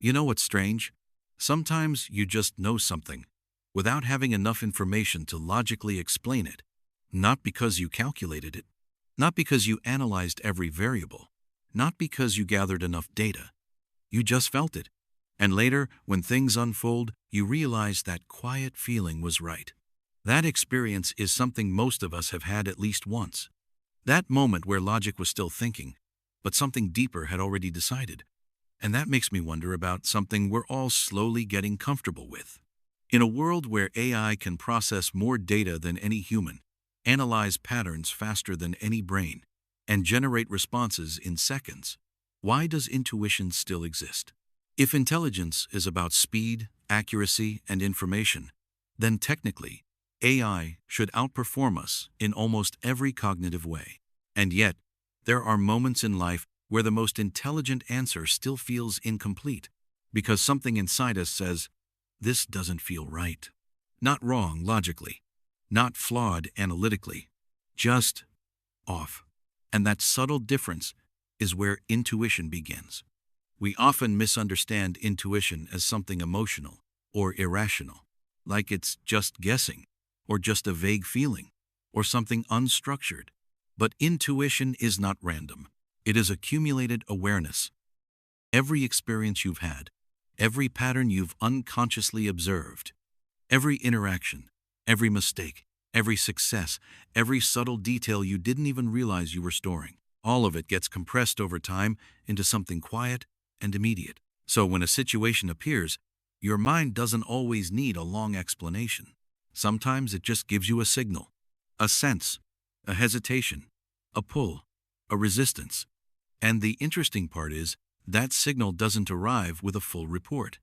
You know what's strange? Sometimes you just know something without having enough information to logically explain it, not because you calculated it, not because you analyzed every variable, not because you gathered enough data. You just felt it. And later, when things unfold, you realize that quiet feeling was right. That experience is something most of us have had at least once. That moment where logic was still thinking, but something deeper had already decided. And that makes me wonder about something we're all slowly getting comfortable with. In a world where AI can process more data than any human, analyze patterns faster than any brain, and generate responses in seconds, why does intuition still exist? If intelligence is about speed, accuracy, and information, then technically, AI should outperform us in almost every cognitive way. And yet, there are moments in life where the most intelligent answer still feels incomplete, because something inside us says, this doesn't feel right. Not wrong logically, not flawed analytically, just off. And that subtle difference is where intuition begins. We often misunderstand intuition as something emotional or irrational, like it's just guessing, or just a vague feeling, or something unstructured. But intuition is not random. It is accumulated awareness. Every experience you've had, every pattern you've unconsciously observed, every interaction, every mistake, every success, every subtle detail you didn't even realize you were storing, all of it gets compressed over time into something quiet and immediate. So when a situation appears, your mind doesn't always need a long explanation. Sometimes it just gives you a signal, a sense, a hesitation, a pull, a resistance. And the interesting part is, that signal doesn't arrive with a full report.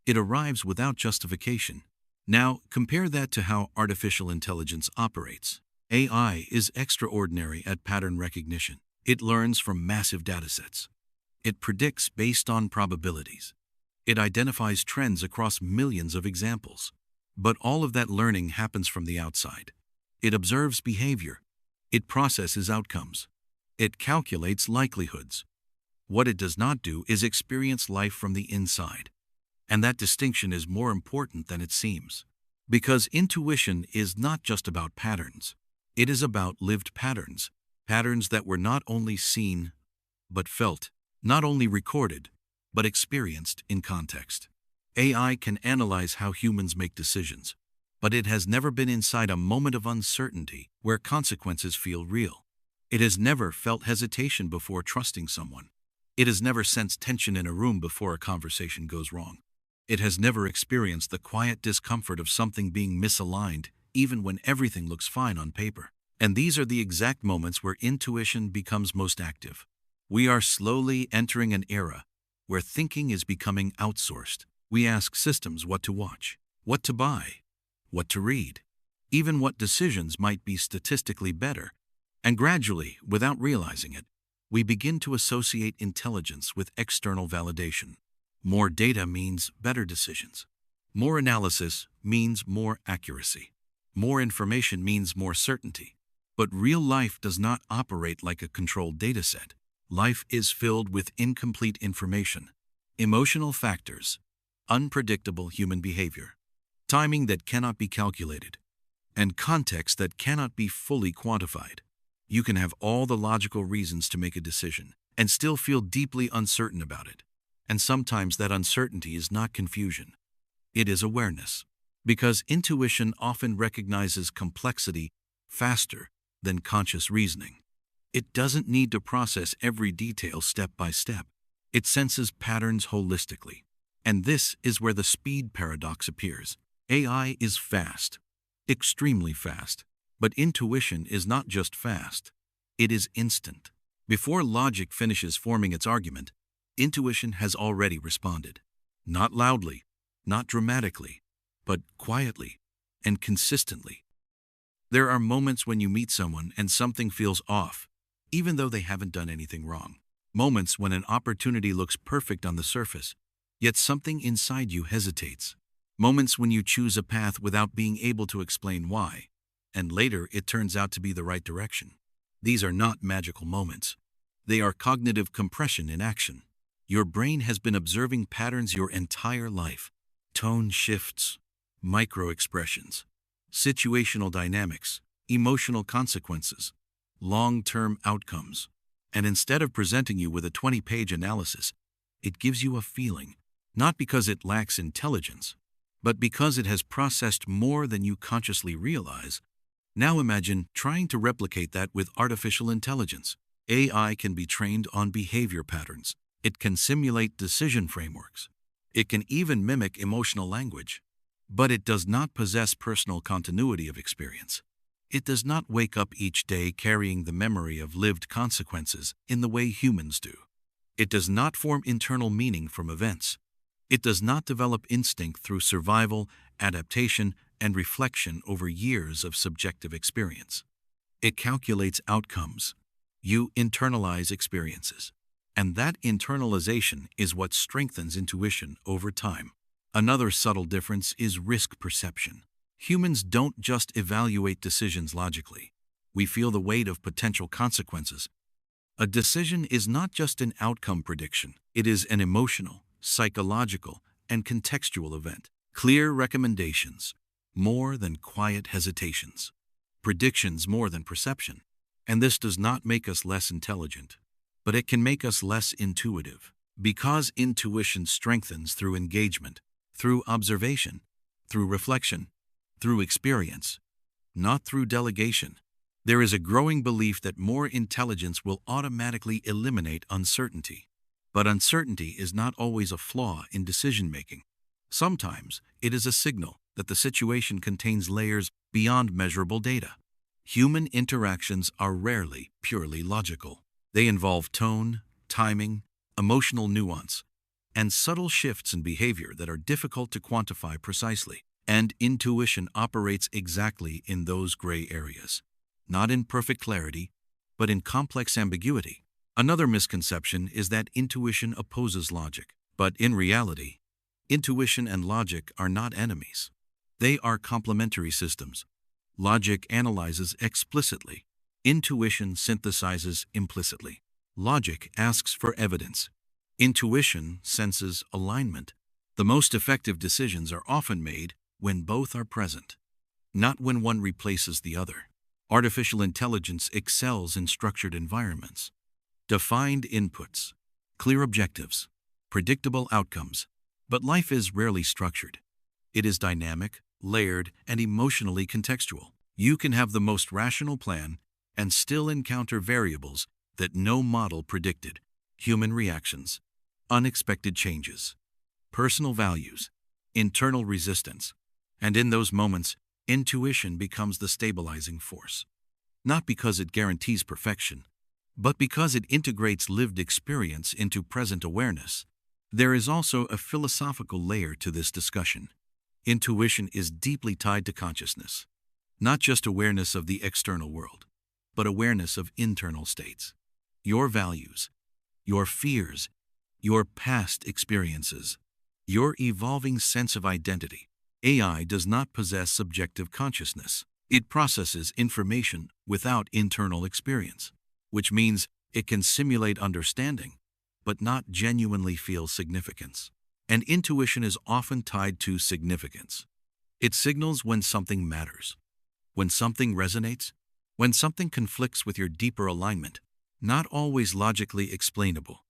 It arrives without justification. Now, compare that to how artificial intelligence operates. AI is extraordinary at pattern recognition. It learns from massive datasets. It predicts based on probabilities. It identifies trends across millions of examples. But all of that learning happens from the outside. It observes behavior. It processes outcomes. It calculates likelihoods. What it does not do is experience life from the inside. And that distinction is more important than it seems. Because intuition is not just about patterns. It is about lived patterns. Patterns that were not only seen, but felt. Not only recorded, but experienced in context. AI can analyze how humans make decisions, but it has never been inside a moment of uncertainty where consequences feel real. It has never felt hesitation before trusting someone. It has never sensed tension in a room before a conversation goes wrong. It has never experienced the quiet discomfort of something being misaligned, even when everything looks fine on paper. And these are the exact moments where intuition becomes most active. We are slowly entering an era where thinking is becoming outsourced. We ask systems what to watch, what to buy, what to read, even what decisions might be statistically better. And gradually, without realizing it, we begin to associate intelligence with external validation. More data means better decisions. More analysis means more accuracy. More information means more certainty. But real life does not operate like a controlled dataset. Life is filled with incomplete information, emotional factors, unpredictable human behavior, timing that cannot be calculated, and context that cannot be fully quantified. You can have all the logical reasons to make a decision and still feel deeply uncertain about it. And sometimes that uncertainty is not confusion. It is awareness. Because intuition often recognizes complexity faster than conscious reasoning. It doesn't need to process every detail step by step. It senses patterns holistically. And this is where the speed paradox appears. AI is fast, extremely fast. But intuition is not just fast. It is instant. Before logic finishes forming its argument, intuition has already responded. Not loudly, not dramatically, but quietly and consistently. There are moments when you meet someone and something feels off, even though they haven't done anything wrong. Moments when an opportunity looks perfect on the surface, yet something inside you hesitates. Moments when you choose a path without being able to explain why, and later it turns out to be the right direction. These are not magical moments. They are cognitive compression in action. Your brain has been observing patterns your entire life: tone shifts, micro expressions, situational dynamics, emotional consequences, long-term outcomes. And instead of presenting you with a 20-page analysis, it gives you a feeling, not because it lacks intelligence, but because it has processed more than you consciously realize. Now imagine trying to replicate that with artificial intelligence. AI can be trained on behavior patterns. It can simulate decision frameworks. It can even mimic emotional language. But it does not possess personal continuity of experience. It does not wake up each day carrying the memory of lived consequences in the way humans do. It does not form internal meaning from events. It does not develop instinct through survival, adaptation, and reflection over years of subjective experience. It calculates outcomes. You internalize experiences. And that internalization is what strengthens intuition over time. Another subtle difference is risk perception. Humans don't just evaluate decisions logically. We feel the weight of potential consequences. A decision is not just an outcome prediction. It is an emotional, psychological, and contextual event. Clear recommendations, more than quiet hesitations. Predictions more than perception. And this does not make us less intelligent, but it can make us less intuitive. Because intuition strengthens through engagement, through observation, through reflection, through experience, not through delegation. There is a growing belief that more intelligence will automatically eliminate uncertainty. But uncertainty is not always a flaw in decision-making. Sometimes it is a signal that the situation contains layers beyond measurable data. Human interactions are rarely purely logical. They involve tone, timing, emotional nuance, and subtle shifts in behavior that are difficult to quantify precisely. And intuition operates exactly in those gray areas, not in perfect clarity, but in complex ambiguity. Another misconception is that intuition opposes logic, but in reality, intuition and logic are not enemies. They are complementary systems. Logic analyzes explicitly. Intuition synthesizes implicitly. Logic asks for evidence. Intuition senses alignment. The most effective decisions are often made when both are present, not when one replaces the other. Artificial intelligence excels in structured environments. Defined inputs, clear objectives, predictable outcomes. But life is rarely structured. It is dynamic, layered, and emotionally contextual. You can have the most rational plan and still encounter variables that no model predicted: human reactions, unexpected changes, personal values, internal resistance. And in those moments, intuition becomes the stabilizing force. Not because it guarantees perfection, but because it integrates lived experience into present awareness. There is also a philosophical layer to this discussion. Intuition is deeply tied to consciousness, not just awareness of the external world, but awareness of internal states. Your values, your fears, your past experiences, your evolving sense of identity. AI does not possess subjective consciousness. It processes information without internal experience, which means it can simulate understanding, but not genuinely feel significance. And intuition is often tied to significance. It signals when something matters, when something resonates, when something conflicts with your deeper alignment. Not always logically explainable,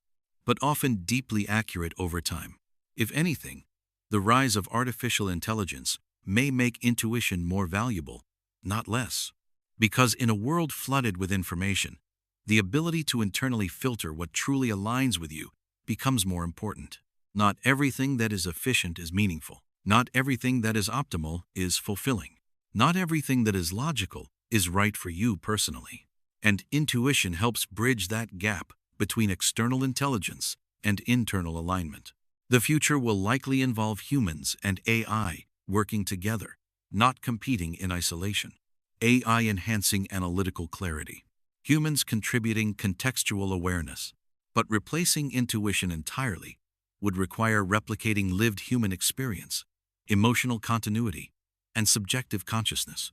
but often deeply accurate over time. If anything, the rise of artificial intelligence may make intuition more valuable, not less. Because in a world flooded with information, the ability to internally filter what truly aligns with you becomes more important. Not everything that is efficient is meaningful. Not everything that is optimal is fulfilling. Not everything that is logical is right for you personally. And intuition helps bridge that gap between external intelligence and internal alignment. The future will likely involve humans and AI working together, not competing in isolation. AI enhancing analytical clarity, humans contributing contextual awareness. But replacing intuition entirely would require replicating lived human experience, emotional continuity, and subjective consciousness.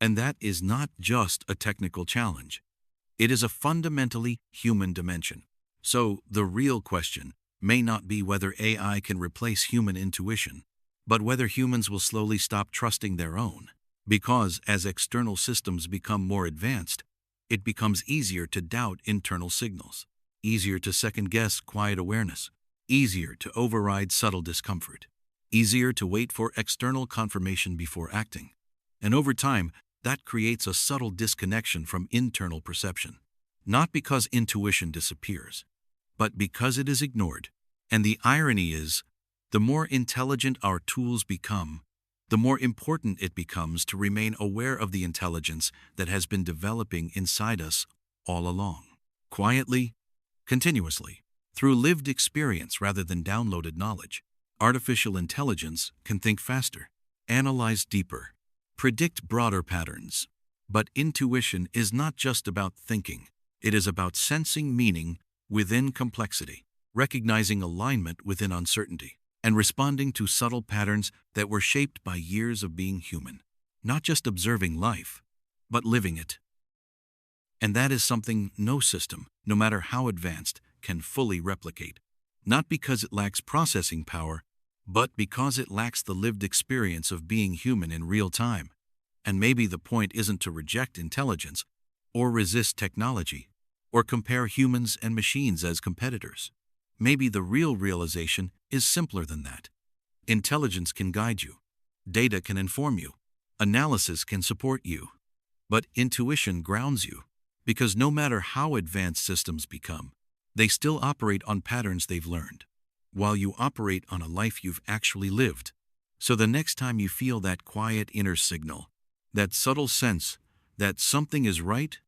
And that is not just a technical challenge. It is a fundamentally human dimension. So the real question may not be whether AI can replace human intuition, but whether humans will slowly stop trusting their own. Because as external systems become more advanced, it becomes easier to doubt internal signals, easier to second-guess quiet awareness, easier to override subtle discomfort, easier to wait for external confirmation before acting. And over time, that creates a subtle disconnection from internal perception. Not because intuition disappears, but because it is ignored. And the irony is, the more intelligent our tools become, the more important it becomes to remain aware of the intelligence that has been developing inside us all along. Quietly, continuously, through lived experience rather than downloaded knowledge, artificial intelligence can think faster, analyze deeper, predict broader patterns. But intuition is not just about thinking. It is about sensing meaning within complexity, recognizing alignment within uncertainty, and responding to subtle patterns that were shaped by years of being human, not just observing life, but living it. And that is something no system, no matter how advanced, can fully replicate. Not because it lacks processing power, but because it lacks the lived experience of being human in real time. And maybe the point isn't to reject intelligence, or resist technology, or compare humans and machines as competitors. Maybe the real realization is simpler than that. Intelligence can guide you. Data can inform you. Analysis can support you. But intuition grounds you, because no matter how advanced systems become, they still operate on patterns they've learned, while you operate on a life you've actually lived. So the next time you feel that quiet inner signal, that subtle sense that something is right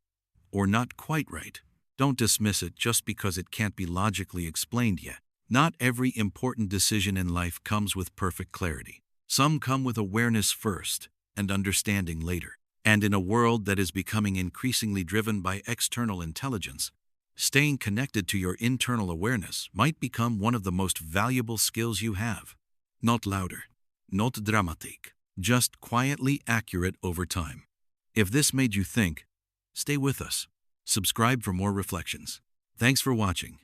or not quite right, don't dismiss it just because it can't be logically explained yet. Not every important decision in life comes with perfect clarity. Some come with awareness first and understanding later. And in a world that is becoming increasingly driven by external intelligence, staying connected to your internal awareness might become one of the most valuable skills you have. Not louder, not dramatic, just quietly accurate over time. If this made you think, stay with us. Subscribe for more reflections. Thanks for watching.